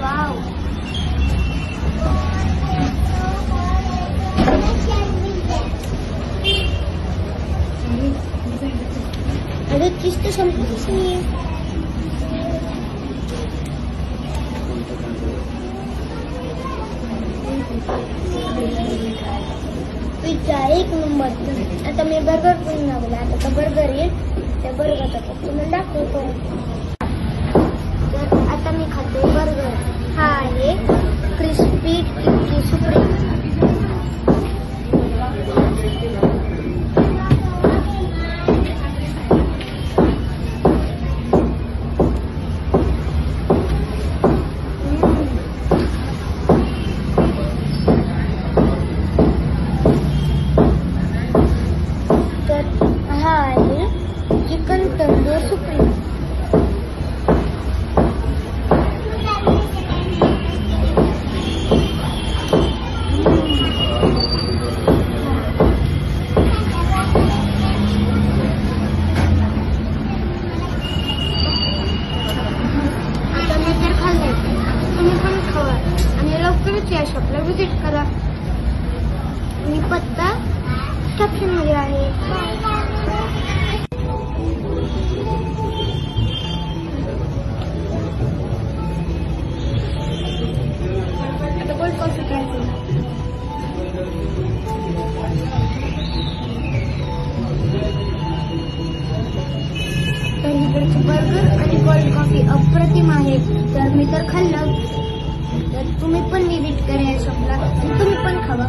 Wow. अरे चीज तो संपलीच नाहीये. पिझ्झा एक नंबर. आता मी बर्गर पण लागला. आता तो बर्गर येईल. त्या बर्गरचा तुम्ही दाखवतो. तर आता मी खाते बर्गर. हा आहे crispy tikki supreme. Chicken tandoor supreme. आता मी तर खाल्लंय. तुम्ही पण खावा आणि लवकरच या शॉपला व्हिजिट करा. मी पत्ता कॅप्शन मध्ये आहे. तर इकडचे बर्गर आणि कोल्ड कॉफी अप्रतिम आहे. तर मी तर खाल्लं. तर तुम्ही पण विजिट करा या शॉपला. तुम्ही पण खावा.